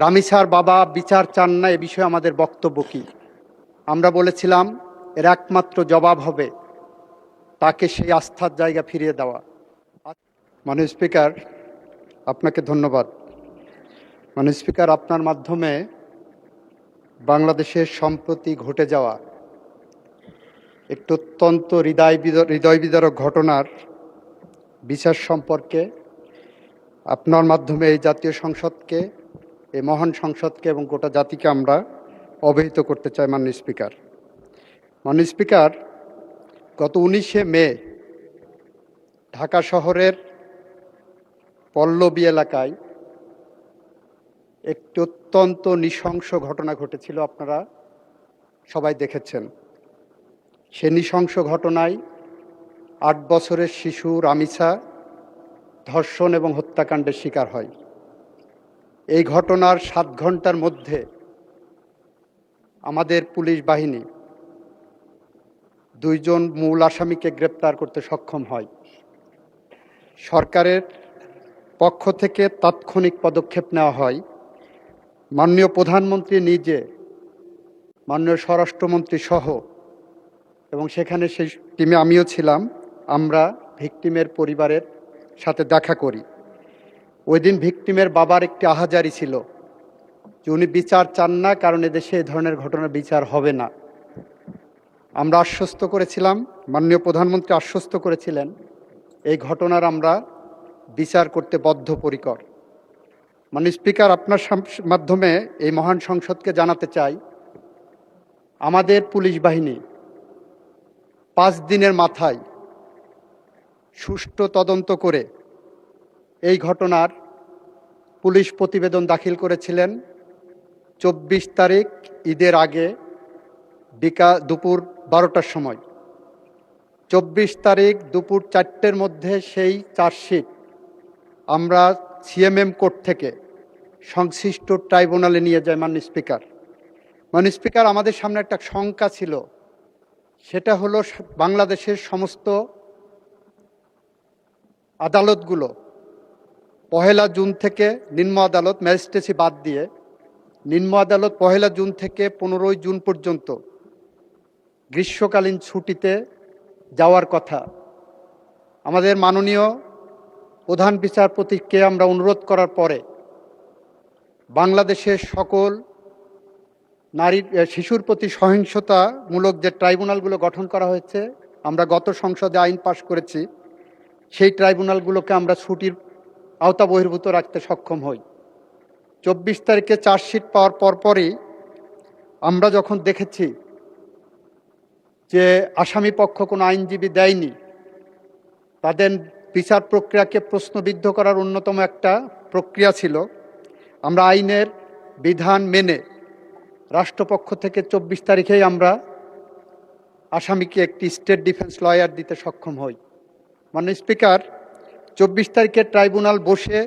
রামিসার বাবা বিচার চান না, এ বিষয়ে আমাদের বক্তব্য কি? আমরা বলেছিলাম এর একমাত্র জবাব হবে তাকে সেই আস্থার জায়গা ফিরিয়ে দেওয়া। মাননীয় স্পিকার, আপনাকে ধন্যবাদ। মাননীয় স্পিকার, আপনার মাধ্যমে বাংলাদেশের সম্প্রতি ঘটে যাওয়া একটি অত্যন্ত হৃদয় বিদারক ঘটনার বিচার সম্পর্কে আপনার মাধ্যমে এই জাতীয় সংসদকে, এই মহান সংসদকে এবং গোটা জাতিকে আমরা অবহিত করতে চাই। মাননীয় স্পিকার, মাননীয় স্পিকার, গত 19শে মে ঢাকা শহরের পল্লবী এলাকায় একটি অত্যন্ত নৃশংস ঘটনা ঘটেছিল, আপনারা সবাই দেখেছেন। সে নৃশংস ঘটনায় 8 বছরের শিশু রামিসা ধর্ষণ এবং হত্যাকাণ্ডের শিকার হয়। এই ঘটনার 7 ঘন্টার মধ্যে আমাদের পুলিশ বাহিনী 2 জন মূল আসামিকে গ্রেপ্তার করতে সক্ষম হয়। সরকারের পক্ষ থেকে তাৎক্ষণিক পদক্ষেপ নেওয়া হয়। মাননীয় প্রধানমন্ত্রী নিজে, মাননীয় স্বরাষ্ট্রমন্ত্রী সহ, এবং সেখানে সেই টিমে আমিও ছিলাম, আমরা ভিকটিমের পরিবারের সাথে দেখা করি। ওই দিন ভিকটিমের বাবার একটি আহাজারি ছিল যে উনি বিচার চান না, কারণ এদেশে এই ধরনের ঘটনার বিচার হবে না। আমরা আশ্বস্ত করেছিলাম, মাননীয় প্রধানমন্ত্রী আশ্বস্ত করেছিলেন এই ঘটনার আমরা বিচার করতে বদ্ধপরিকর। মাননীয় স্পিকার, আপনার মাধ্যমে এই মহান সংসদকে জানাতে চাই, আমাদের পুলিশ বাহিনী 5 দিনের মাথায় সুষ্ঠু তদন্ত করে এই ঘটনার পুলিশ প্রতিবেদন দাখিল করেছিলেন 24 তারিখ ঈদের আগে দুপুর 12টার সময়। 24 তারিখ দুপুর 4টের মধ্যে সেই চার্জশিট আমরা সিএমএম কোর্ট থেকে সংশ্লিষ্ট ট্রাইব্যুনালে নিয়ে যায়। মাননীয় স্পিকার, আমাদের সামনে একটা শঙ্কা ছিল, সেটা হলো বাংলাদেশের সমস্ত আদালতগুলো 1 জুন থেকে, নিম্ন আদালত ম্যাজিস্ট্রেসি বাদ দিয়ে, নিম্ন আদালত 1 জুন থেকে 15 জুন পর্যন্ত গ্রীষ্মকালীন ছুটিতে যাওয়ার কথা। আমাদের মাননীয় প্রধান বিচারপতিকে আমরা অনুরোধ করার পরে বাংলাদেশের সকল শিশুর প্রতি সহিংসতামূলক যে ট্রাইব্যুনালগুলো গঠন করা হয়েছে, আমরা গত সংসদে আইন পাশ করেছি, সেই ট্রাইব্যুনালগুলোকে আমরা ছুটির আওতা বহির্ভূত রাখতে সক্ষম হই। 24 তারিখে চার্জশিট পাওয়ার পরপরই আমরা যখন দেখেছি যে আসামি পক্ষ কোনো আইনজীবী দেয়নি, তাদের বিচার প্রক্রিয়াকে প্রশ্নবিদ্ধ করার অন্যতম একটা প্রক্রিয়া ছিল, আমরা আইনের বিধান মেনে রাষ্ট্রপক্ষ থেকে 24 তারিখেই আমরা আসামিকে একটি স্টেট ডিফেন্স লয়ার দিতে সক্ষম হই। মাননীয় স্পিকার, 24 তারিখে ট্রাইব্যুনাল বসে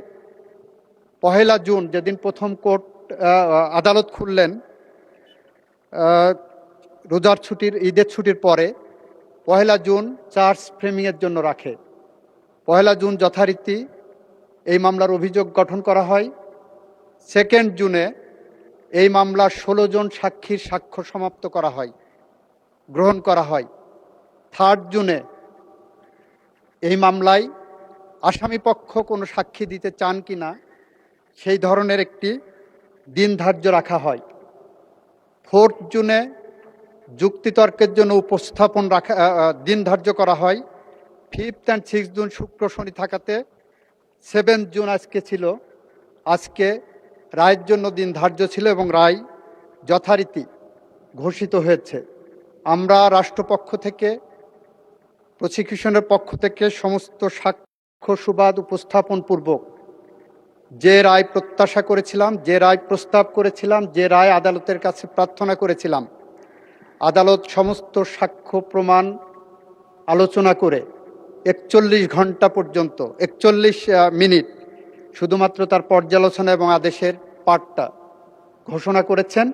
1 জুন, যেদিন প্রথম কোর্ট আদালত খুললেন রোজার ছুটির, ঈদের ছুটির পরে, 1 জুন চার্জ ফ্রেমিংয়ের জন্য রাখে। 1 জুন যথারীতি এই মামলার অভিযোগ গঠন করা হয়। 2 জুনে এই মামলার 16 জন সাক্ষীর সাক্ষ্য সমাপ্ত করা হয়, গ্রহণ করা হয়। 3 জুনে এই মামলায় আসামি পক্ষ কোনো সাক্ষী দিতে চান কি না সেই ধরনের একটি দিন ধার্য রাখা হয়। 4 জুনে যুক্তিতর্কের জন্য উপস্থাপন দিন ধার্য করা হয়। 5 and 6 জুন শুক্র শনি থাকাতে 7 জুন আজকে ছিল, আজকে রায়ের জন্য দিন ধার্য ছিল এবং রায় যথারীতি ঘোষিত হয়েছে। আমরা রাষ্ট্রপক্ষ থেকে, প্রসিকিউশনের পক্ষ থেকে সমস্ত সাক্ষ্য সুবাদ উপস্থাপন পূর্বক যে রায় প্রত্যাশা করেছিলাম, যে রায় প্রস্তাব করেছিলাম, যে রায় আদালতের কাছে প্রার্থনা করেছিলাম, আদালত সমস্ত সাক্ষ্য প্রমাণ আলোচনা করে 41 ঘন্টা পর্যন্ত, 41 মিনিট শুধুমাত্র তার পর্যালোচনা এবং আদেশের পাঠটা ঘোষণা করেছেন।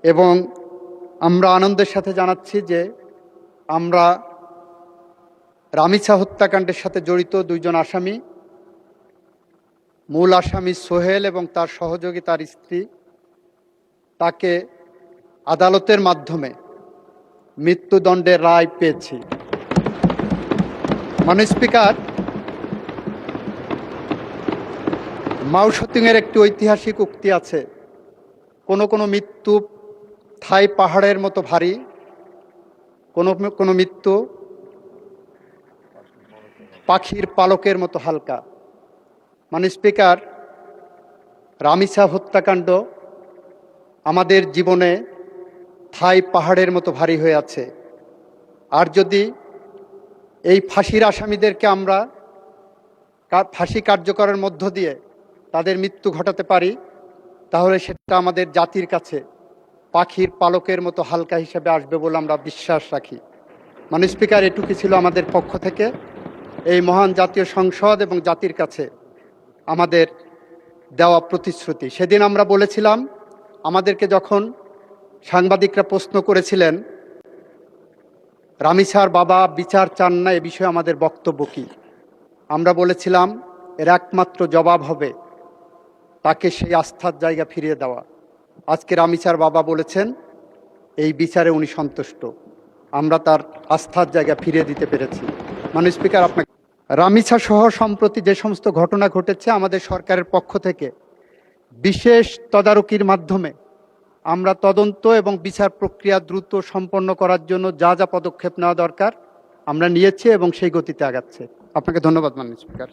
এবং আমরা আনন্দের সাথে জানাচ্ছি যে আমরা রামিসা হত্যাকাণ্ডের সাথে জড়িত 2 জন আসামি মূল আসামি সোহেল এবং তার সহযোগী তার স্ত্রী তাকে আদালতের মাধ্যমে মৃত্যুদণ্ডের রায় পেয়েছি। মাননীয় স্পিকার, মাও সেতুংয়ের একটি ঐতিহাসিক উক্তি আছে, কোনো কোনো মৃত্যু থাই পাহাড়ের মতো ভারী, কোনো কোনো মৃত্যু পাখির পালকের মতো হালকা। মাননীয় স্পিকার, রামিসা হত্যাকাণ্ড আমাদের জীবনে থাই পাহাড়ের মতো ভারী হয়ে আছে। আর যদি এই ফাঁসির আসামিদেরকে আমরা ফাঁসি কার্যকরের মধ্য দিয়ে তাদের মৃত্যু ঘটাতে পারি, তাহলে সেটা আমাদের জাতির কাছে পাখির পালকের মতো হালকা হিসেবে আসবে বলে আমরা বিশ্বাস রাখি। মাননীয় স্পিকার, এটুকু ছিল আমাদের পক্ষ থেকে এই মহান জাতীয় সংসদ এবং জাতির কাছে আমাদের দেওয়া প্রতিশ্রুতি। সেদিন আমরা বলেছিলাম, আমাদেরকে যখন সাংবাদিকরা প্রশ্ন করেছিলেন রামিসার বাবা বিচার চান না, এ বিষয়ে আমাদের বক্তব্য কী, আমরা বলেছিলাম এর একমাত্র জবাব হবে তাকে সেই আস্থার জায়গা ফিরিয়ে দেওয়া। আজকে রামিসার বাবা বলেছেন এই বিচারে উনি সন্তুষ্ট, আমরা তার আস্থার জায়গা ফিরিয়ে দিতে পেরেছি। মাননীয় স্পিকার, আপনাকে রামিসা সহ সম্প্রতি যে সমস্ত ঘটনা ঘটেছে, আমাদের সরকারের পক্ষ থেকে বিশেষ তদারকির মাধ্যমে আমরা তদন্ত এবং বিচার প্রক্রিয়া দ্রুত সম্পন্ন করার জন্য যা যা পদক্ষেপ নেওয়া দরকার আমরা নিয়েছি এবং সেই গতিতে আগাচ্ছে। আপনাকে ধন্যবাদ মাননীয় স্পিকার।